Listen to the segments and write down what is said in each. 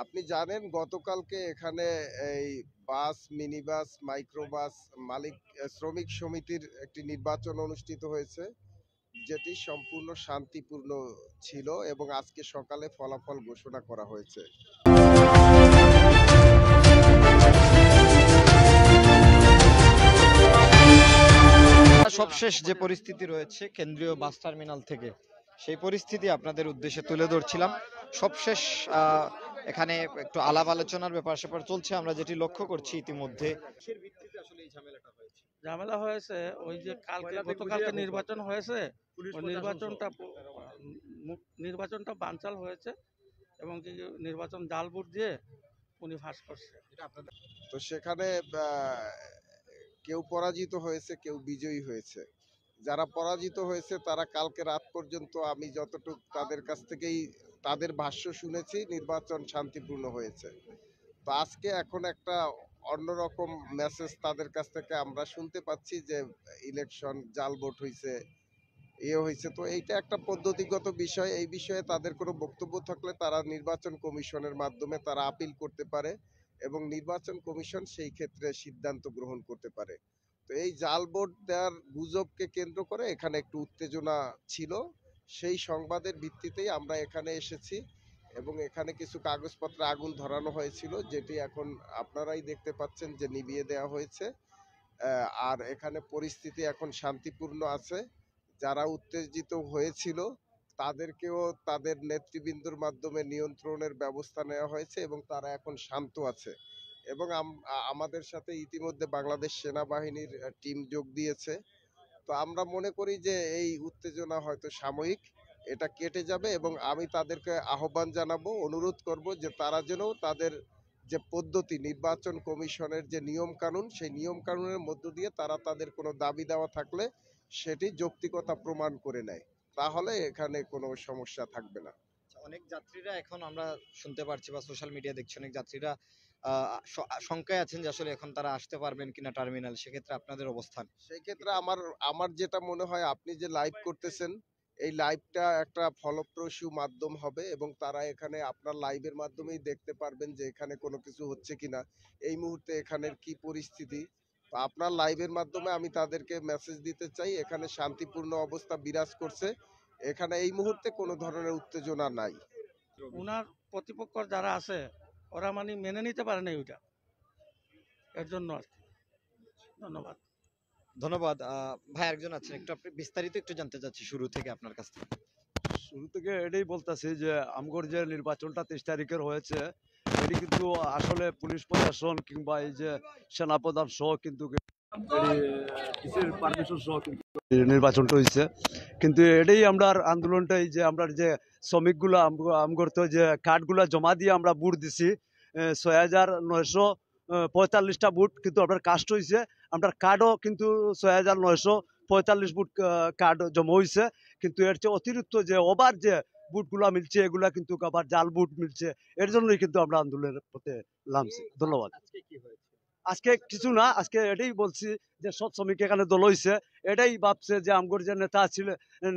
আপনি জানেন গতকালকে এখানে এই বাস, মিনি বাস, মাইক্রোবাস মালিক শ্রমিক সমিতির একটি নির্বাচন অনুষ্ঠিত হয়েছে, যেটি সম্পূর্ণ শান্তিপূর্ণ ছিল এবং আজকে সকালে ফলাফল ঘোষণা করা হয়েছে। সবশেষ যে পরিস্থিতি রয়েছে কেন্দ্রীয় বাস টার্মিনাল থেকে, সেই পরিস্থিতি আপনাদের উদ্দেশ্যে তুলে ধরছিলাম। সবশেষ এখানে একটু আলাপ আলোচনার ব্যাপার স্যাপার চলছে। আমরা যেটি লক্ষ্য করছি ইতিমধ্যে ঝামেলা হয়েছে ওই যে গতকালকে নির্বাচন হয়েছে, ওই নির্বাচনটা বানচাল হয়েছে এবং যে নির্বাচন জাল ভোট দিয়ে উনি ফাঁস করছে। তো সেখানে কেউ পরাজিত হয়েছে, কেউ বিজয়ী হয়েছে। যারা পরাজিত হয়েছে তারা কালকে রাত পর্যন্ত, আমি যতটুকু তাদের কাছ থেকেই তাদের ভাষ্য শুনেছি, নির্বাচন শান্তিপূর্ণ হয়েছে। তো আজকে এখন একটা অন্যরকম মেসেজ তাদের কাছ থেকে আমরা শুনতে পাচ্ছি যে ইলেকশন জাল ভোট হয়েছে, হয়েছে। তো এইটা একটা পদ্ধতিগত বিষয়। এই বিষয়ে তাদের কোনো বক্তব্য থাকলে তারা নির্বাচন কমিশনের মাধ্যমে তারা আপিল করতে পারে এবং নির্বাচন কমিশন সেই ক্ষেত্রে সিদ্ধান্ত গ্রহণ করতে পারে। তো এই জাল ভোট দেওয়ার গুজবকে কেন্দ্র করে এখানে একটু উত্তেজনা ছিল। সেই সংবাদের ভিত্তিতেই আমরা এখানে এসেছি এবং এখানে কিছু কাগজপত্রে আগুন ধরানো হয়েছিল, যেটি এখন আপনারাই দেখতে পাচ্ছেন যে নিভিয়ে দেওয়া হয়েছে। আর এখানে পরিস্থিতি এখন শান্তিপূর্ণ আছে। যারা উত্তেজিত হয়েছিল তাদেরকেও তাদের নেতৃবৃন্দর মাধ্যমে নিয়ন্ত্রণের ব্যবস্থা নেওয়া হয়েছে এবং তারা এখন শান্ত আছে। এবং আমাদের সাথে ইতিমধ্যে বাংলাদেশ সেনাবাহিনীর টিম যোগ দিয়েছে। তো আমরা মনে করি যে এই উত্তেজনা হয়তো সাময়িক, এটা কেটে যাবে এবং আমি তাদেরকে আহ্বান জানাবো, অনুরোধ করব যে তারা যেন তাদের যে পদ্ধতি, নির্বাচন কমিশনের যে নিয়ম কানুন, সেই নিয়ম কানুনের মধ্য দিয়ে তারা তাদের কোনো দাবি দেওয়া থাকলে সেটি যৌক্তিকতা প্রমাণ করে নেয়, তাহলে এখানে কোনো সমস্যা থাকবে না। অনেক যাত্রীরা, এখন আমরা শুনতে পারছি বা সোশ্যাল মিডিয়া দেখছি, অনেক যাত্রীরা শঙ্কায় আছেন যে আসলে এখন তারা আসতে পারবেন কিনা টার্মিনাল। সেক্ষেত্রে আপনাদের অবস্থান? সেই ক্ষেত্রে আমার যেটা মনে হয়, আপনি যে লাইভ করতেছেন, এই লাইভটা একটা ফলপ্রসূ মাধ্যম হবে এবং তারা এখানে আপনার লাইভের মাধ্যমেই দেখতে পারবেন যে এখানে কোনো কিছু হচ্ছে কিনা, এই মুহূর্তে এখানের কি পরিস্থিতি। তো আপনার লাইভের মাধ্যমে আমি তাদেরকে মেসেজ দিতে চাই, এখানে শান্তিপূর্ণ অবস্থা বিরাজ করছে, এখানে এই মুহূর্তে কোনো ধরনের উত্তেজনা নাই। ওনার প্রতিপক্ষ যারা আছে ওরা মানে মেনে নিতে পারে না ওইটা, এর জন্য আর কি। ধন্যবাদ। ধন্যবাদ। ভাই একজন আছেন, একটু আপনি বিস্তারিত একটু জানতে চাচ্ছি শুরু থেকে আপনার কাছ থেকে। শুরু থেকে এটাই বলতেছি যে আমগর যে নির্বাচনটা 23 তারিখের হয়েছে, এটি কিন্তু আসলে পুলিশ প্রশাসন কিংবা এই যে সেনাপ্রধান সহ কিন্তু কিসের পারমিশন সহ কিন্তু নির্বাচনটা হয়েছে। কিন্তু এটাই আমরা আন্দোলনটাই যে আমরা যে শ্রমিকগুলো আমগর তো যে কার্ডগুলা জমা দিয়ে আমরা বুট দিছি 6,945টা বুট, কিন্তু আপনার কাস্ট হয়েছে আমরা কার্ডও কিন্তু 6,945 বুট কার্ড জমা হয়েছে। কিন্তু এর চেয়ে অতিরিক্ত যে ওভার যে বুটগুলা মিলছে, এগুলা কিন্তু আবার জাল বুট মিলছে। এর জন্যই কিন্তু আমরা আন্দোলনের পথে নামছি। ধন্যবাদ। আজকে কিছু না, আজকে এটাই বলছি যে সৎ শ্রমিক এখানে দল হয়েছে, এটাই ভাবছে যে আমগর যে নেতা ছিল,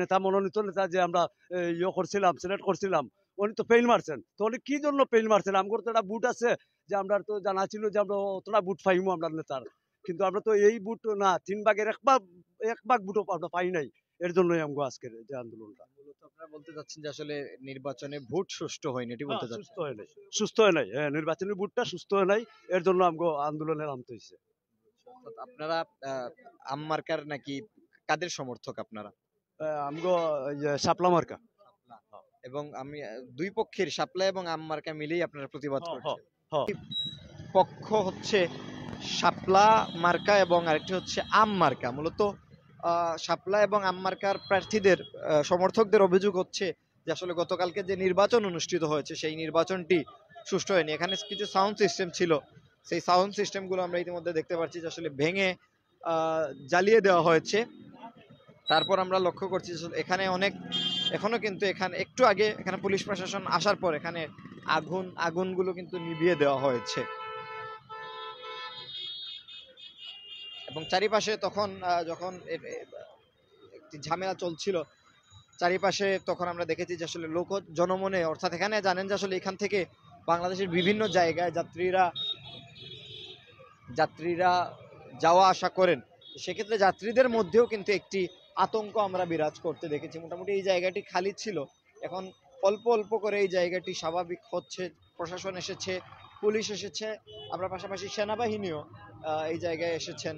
নেতা মনোনীত নেতা যে আমরা করছিলাম, সিলেক্ট করছিলাম, উনি তো পেইল মারছেন। তো উনি কি জন্য পেইল মারছেন? আমগর তো একটা বুট আছে যে আমরা তো জানা ছিল যে আমরা অতটা বুট পাইমু আমরা নেতার, কিন্তু আমরা তো এই বুট না, 3 ভাগের এক ভাগ বুটও আমরা পাই নাই। এর জন্যই আমগো আজকের যে আন্দোলনটা। মূলত আপনারা বলতে চাচ্ছেন যে আসলে নির্বাচনে ভোট সুষ্ঠু হয়নি, এটি বলতে চাচ্ছেন? সুস্থ হয় নাই, সুস্থ হয় নাই। হ্যাঁ, নির্বাচনের বুটটা সুস্থ হয় নাই, এর জন্য আমগো আন্দোলনে নামতে হয়েছে। আপনারা আম মার্কার নাকি কাদের সমর্থক আপনারা? আমগো শাপলা মার্কা। এবং আমি দুই পক্ষের, শাপলা এবং আম মার্কা মিলেই আপনারা প্রতিবাদ করছেন? হ্যাঁ, পক্ষ হচ্ছে শাপলা মার্কা এবং আরেকটি হচ্ছে আম মার্কা। মূলত শাপলা এবং আম মার্কার প্রার্থীদের সমর্থকদের অভিযোগ হচ্ছে যে আসলে গতকালকে যে নির্বাচন অনুষ্ঠিত হয়েছে সেই নির্বাচনটি সুষ্ঠু হয়নি। এখানে কিছু সাউন্ড সিস্টেম ছিল, সেই সাউন্ড সিস্টেমগুলো আমরা ইতিমধ্যে দেখতে পাচ্ছি যে আসলে ভেঙে জ্বালিয়ে দেওয়া হয়েছে। তারপর আমরা লক্ষ্য করছি এখানে এখনো কিন্তু এখানে একটু আগে এখানে পুলিশ প্রশাসন আসার পর এখানে আগুনগুলো কিন্তু নিভিয়ে দেওয়া হয়েছে এবং চারিপাশে তখন যখন একটি ঝামেলা চলছিল চারিপাশে, তখন আমরা দেখেছি যে আসলে লোক জনমনে, অর্থাৎ এখানে জানেন যে আসলে এখান থেকে বাংলাদেশের বিভিন্ন জায়গায় যাত্রীরা যাওয়া আসা করেন। সেক্ষেত্রে যাত্রীদের মধ্যেও কিন্তু একটি আতঙ্ক আমরা বিরাজ করতে দেখেছি। মোটামুটি এই জায়গাটি খালি ছিল, এখন অল্প অল্প করে এই জায়গাটি স্বাভাবিক হচ্ছে। প্রশাসন এসেছে, পুলিশ এসেছে, আমরা পাশাপাশি সেনাবাহিনীও এই জায়গায় এসেছেন।